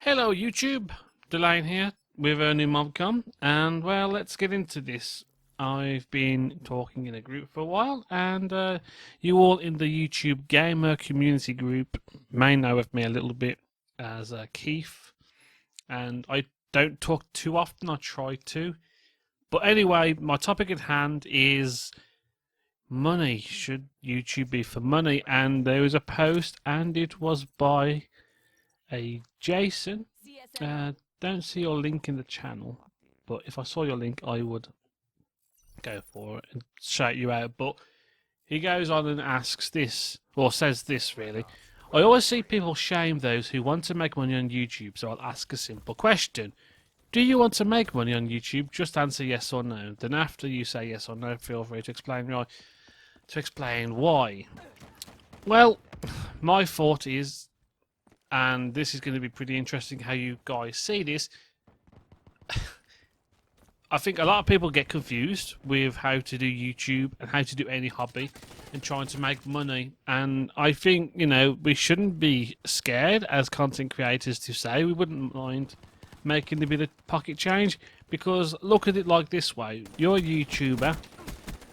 Hello YouTube, Dulayne here with a new MovComm, and well, let's get into this. I've been talking in a group for a while, and you all in the YouTube gamer community group may know of me a little bit as Keith, and I don't talk too often, I try to. But anyway, my topic at hand is money. Should YouTube be for money? And there was a post, and it was by a Jason. Don't see your link in the channel, but if I saw your link, I would go for it and shout you out. But he goes on and asks this, or says this really. I always see people shame those who want to make money on YouTube, so I'll ask a simple question. Do you want to make money on YouTube? Just answer yes or no. Then after you say yes or no, feel free to explain why. Well, my thought is, and this is going to be pretty interesting how you guys see this. I think a lot of people get confused with how to do YouTube and how to do any hobby and trying to make money. And I think, you know, we shouldn't be scared as content creators to say we wouldn't mind making a bit of pocket change, because look at it like this way. You're a YouTuber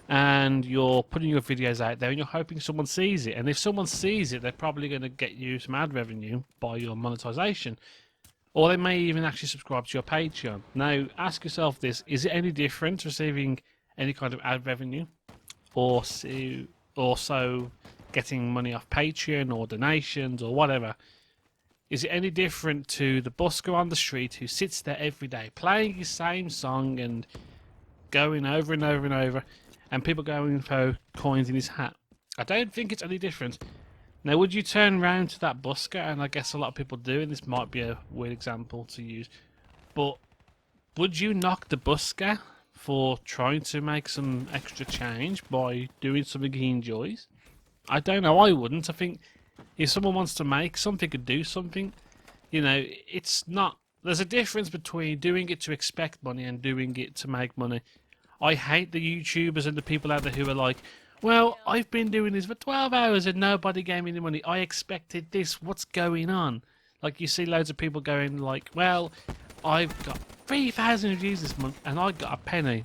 and you're putting your videos out there and you're hoping someone sees it, and if someone sees it, they're probably going to get you some ad revenue by your monetization, or they may even actually subscribe to your Patreon. Now ask yourself this: is it any different receiving any kind of ad revenue or also getting money off Patreon or donations or whatever? Is it any different to the busker on the street who sits there every day playing his same song and going over and over and over, and people going for coins in his hat? I don't think it's any different. Now, would you turn round to that busker, and I guess a lot of people do, and this might be a weird example to use, but would you knock the busker for trying to make some extra change by doing something he enjoys? I don't know, I wouldn't. I think if someone wants to make something and do something, you know, it's not... There's a difference between doing it to expect money and doing it to make money. I hate the YouTubers and the people out there who are like, well, I've been doing this for 12 hours and nobody gave me any money. I expected this. What's going on? Like, you see loads of people going like, well, I've got 3,000 views this month and I got a penny.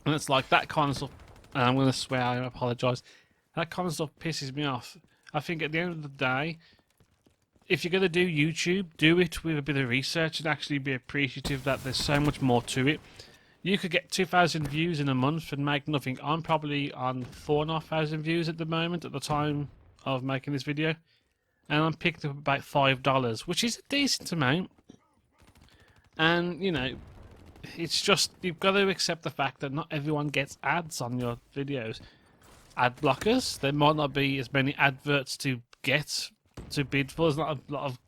And it's like that kind of stuff. And I'm going to swear, I apologise. That kind of stuff pisses me off. I think at the end of the day, if you're going to do YouTube, do it with a bit of research and actually be appreciative that there's so much more to it. You could get 2,000 views in a month and make nothing. I'm probably on 4,500 views at the moment at the time of making this video. And I'm picked up about $5, which is a decent amount. And, you know, it's just, you've got to accept the fact that not everyone gets ads on your videos. Ad blockers, there might not be as many adverts to get to bid for. There's not a lot of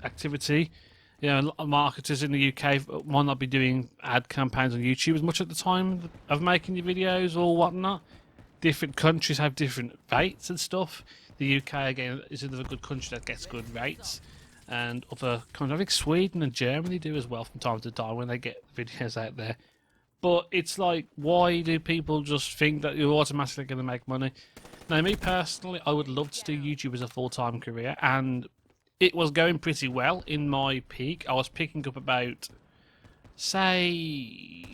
activity. You know, a lot of marketers in the UK might not be doing ad campaigns on YouTube as much at the time of making your videos or whatnot. Different countries have different rates and stuff. The UK, again, is another good country that gets good rates. And other countries, I think Sweden and Germany do as well from time to time when they get videos out there. But it's like, why do people just think that you're automatically going to make money? Now, me personally, I would love to do YouTube as a full-time career, and it was going pretty well in my peak. I was picking up about, say,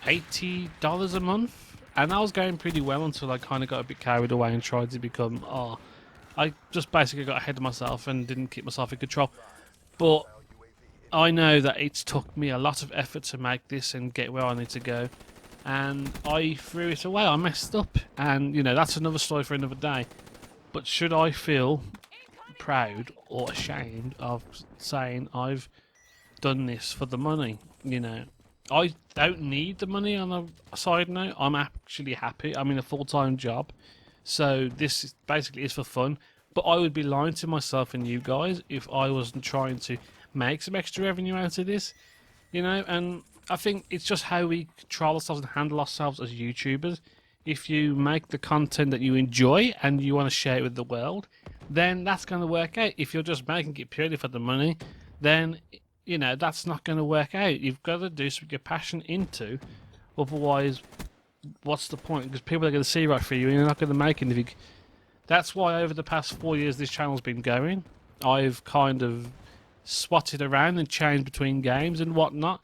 $80 a month, and I was going pretty well until I kind of got a bit carried away and tried to become, I just basically got ahead of myself and didn't keep myself in control. But I know that it's took me a lot of effort to make this and get where I need to go, and I threw it away. I messed up, and you know, that's another story for another day. But should I feel proud or ashamed of saying I've done this for the money? You know, I don't need the money. On a side note, I'm actually happy. I'm in a full-time job, so this basically is for fun. But I would be lying to myself and you guys if I wasn't trying to make some extra revenue out of this, you know. And I think it's just how we control ourselves and handle ourselves as YouTubers. If you make the content that you enjoy and you want to share it with the world, then that's going to work out. If you're just making it purely for the money, then, you know, that's not going to work out. You've got to do something you're passionate into, otherwise what's the point? Because people are going to see right through you and you're not going to make anything. That's why over the past 4 years this channel's been going. I've kind of swatted around and change between games and whatnot,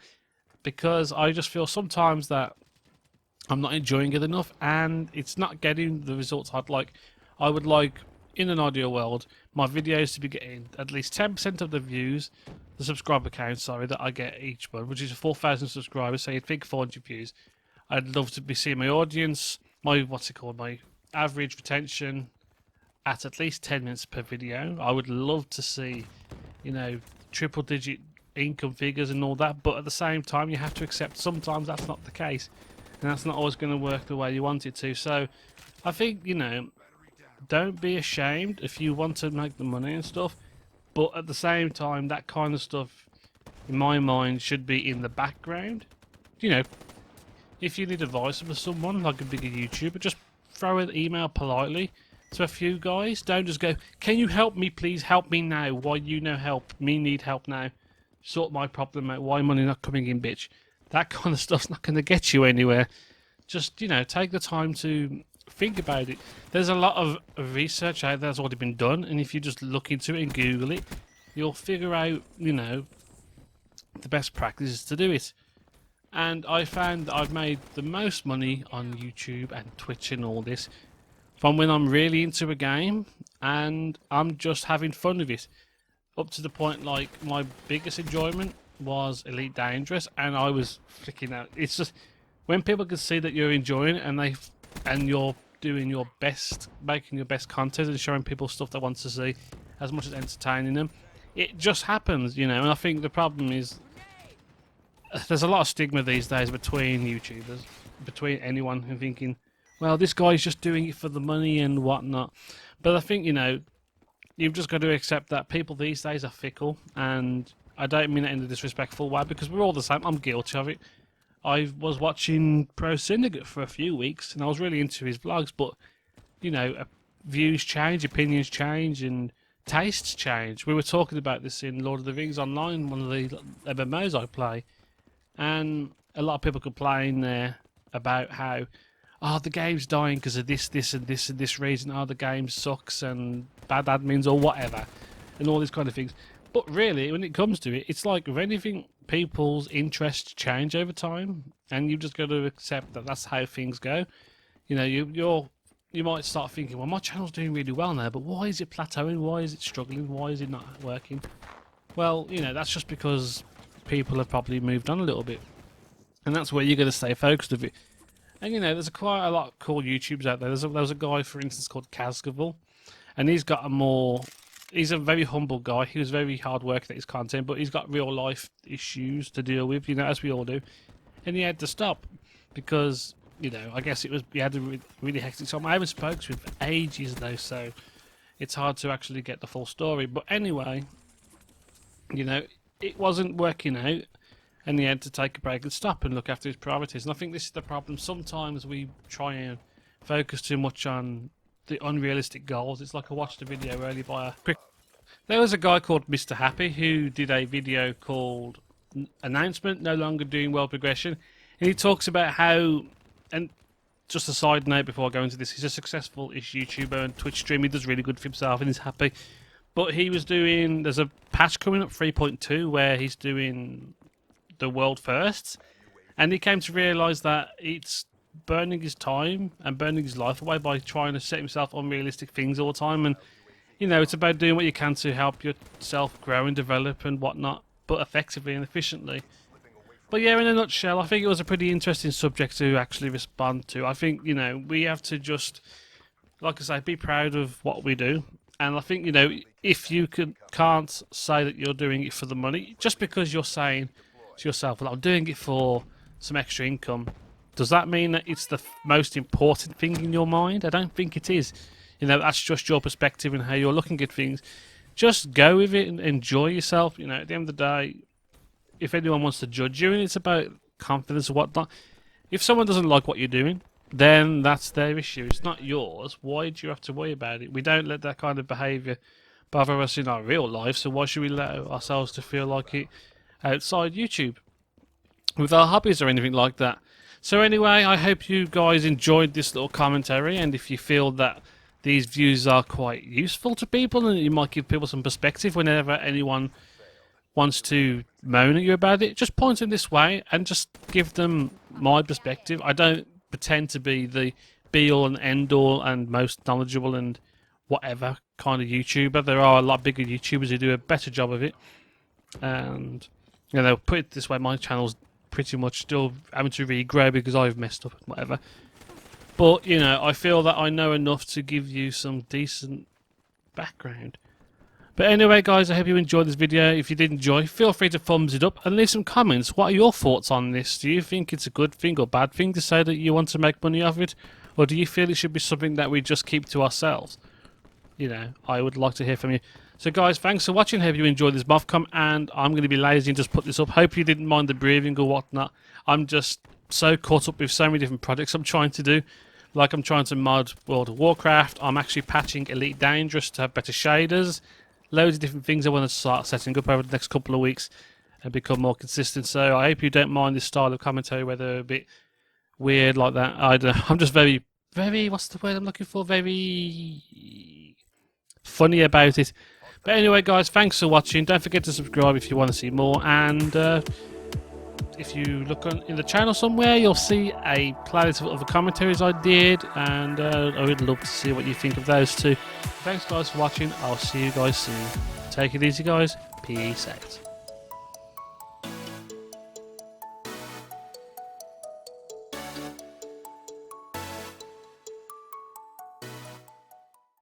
because I just feel sometimes that I'm not enjoying it enough and it's not getting the results I'd like. I would like, in an ideal world, my videos to be getting at least 10% of the views, the subscriber count, sorry, that I get each month, which is 4,000 subscribers, so you'd think 400 views. I'd love to be seeing my audience, my average retention at least 10 minutes per video. I would love to see, triple digit income figures and all that, but at the same time you have to accept sometimes that's not the case, and that's not always going to work the way you want it to. So I think, don't be ashamed if you want to make the money and stuff, but at the same time that kind of stuff in my mind should be in the background. If you need advice from someone like a bigger YouTuber, just throw an email politely to a few guys. Don't just go, can you help me, please help me now? Why you no help? Me need help now. Sort my problem out. Why money not coming in, bitch? That kind of stuff's not going to get you anywhere. Just, take the time to think about it. There's a lot of research out there that's already been done, and if you just look into it and Google it, you'll figure out, the best practices to do it. And I found that I've made the most money on YouTube and Twitch and all this from when I'm really into a game and I'm just having fun with it. Up to the point, like, my biggest enjoyment was Elite Dangerous, and I was flicking out. It's just when people can see that you're enjoying it and you're doing your best, making your best content and showing people stuff they want to see as much as entertaining them, it just happens, And I think the problem is there's a lot of stigma these days between YouTubers, between anyone, and thinking, well, this guy's just doing it for the money and whatnot. But I think, you've just got to accept that people these days are fickle, and I don't mean it in a disrespectful way, because we're all the same. I'm guilty of it. I was watching Pro Syndicate for a few weeks, and I was really into his vlogs, but, views change, opinions change, and tastes change. We were talking about this in Lord of the Rings Online, one of the MMOs I play, and a lot of people complain there about how, the game's dying because of this, and this reason. The game sucks and bad admins or whatever, and all these kind of things. But really, when it comes to it, it's like with anything, people's interests change over time, and you've just got to accept that that's how things go. You might start thinking, well, my channel's doing really well now, but why is it plateauing? Why is it struggling? Why is it not working? Well, that's just because people have probably moved on a little bit, and that's where you're going to stay focused with it. And there's quite a lot of cool YouTubers out there. There's a guy, for instance, called Cascavel, and he's a very humble guy. He was very hard working at his content, but he's got real life issues to deal with, as we all do, and he had to stop because I guess he had a really hectic time. I haven't spoken to him for ages though, so it's hard to actually get the full story. But anyway, it wasn't working out, and he had to take a break and stop and look after his priorities. And I think this is the problem. Sometimes we try and focus too much on the unrealistic goals. It's like I watched a video earlier by there was a guy called Mr. Happy who did a video called Announcement No Longer Doing World Progression, and he talks about how, and just a side note before I go into this, he's a successful-ish YouTuber and Twitch streamer. He does really good for himself and he's happy. But he was there's a patch coming up, 3.2, where he's doing the world firsts, and he came to realise that it's burning his time and burning his life away by trying to set himself unrealistic things all the time. And it's about doing what you can to help yourself grow and develop and whatnot, but effectively and efficiently. But yeah, in a nutshell, I think it was a pretty interesting subject to actually respond to. I think we have to just, like I say, be proud of what we do. And I think if you can't say that you're doing it for the money, just because you're saying to yourself, well, I'm doing it for some extra income, does that mean that it's the most important thing in your mind? I don't think it is. That's just your perspective and how you're looking at things. Just go with it and enjoy yourself. At the end of the day, if anyone wants to judge you, and it's about confidence or whatnot, if someone doesn't like what you're doing, then that's their issue. It's not yours. Why do you have to worry about it? We don't let that kind of behaviour bother us in our real life, so why should we let ourselves to feel like it outside YouTube with our hobbies or anything like that? So anyway, I hope you guys enjoyed this little commentary, and if you feel that these views are quite useful to people and you might give people some perspective whenever anyone wants to moan at you about it, just point them this way and just give them my perspective. I don't pretend to be the be-all and end-all and most knowledgeable and whatever kind of YouTuber. There are a lot bigger YouTubers who do a better job of it. And, you know, put it this way, my channel's pretty much still having to regrow because I've messed up and whatever. But, you know, I feel that I know enough to give you some decent background. But anyway, guys, I hope you enjoyed this video. If you did enjoy, feel free to thumbs it up and leave some comments. What are your thoughts on this? Do you think it's a good thing or bad thing to say that you want to make money off it? Or do you feel it should be something that we just keep to ourselves? You know, I would like to hear from you. So, guys, thanks for watching. Hope you enjoyed this MovComm, and I'm going to be lazy and just put this up. Hope you didn't mind the breathing or whatnot. I'm just so caught up with so many different projects I'm trying to do. Like, I'm trying to mod World of Warcraft. I'm actually patching Elite Dangerous to have better shaders. Loads of different things I want to start setting up over the next couple of weeks and become more consistent. So I hope you don't mind this style of commentary, whether a bit weird like that. I'm just very, what's the word I'm looking for? Very funny about it. But anyway, guys, thanks for watching. Don't forget to subscribe if you want to see more. And if you look in the channel somewhere, you'll see a playlist of other commentaries I did. And I would love to see what you think of those too. Thanks, guys, for watching. I'll see you guys soon. Take it easy, guys. Peace out.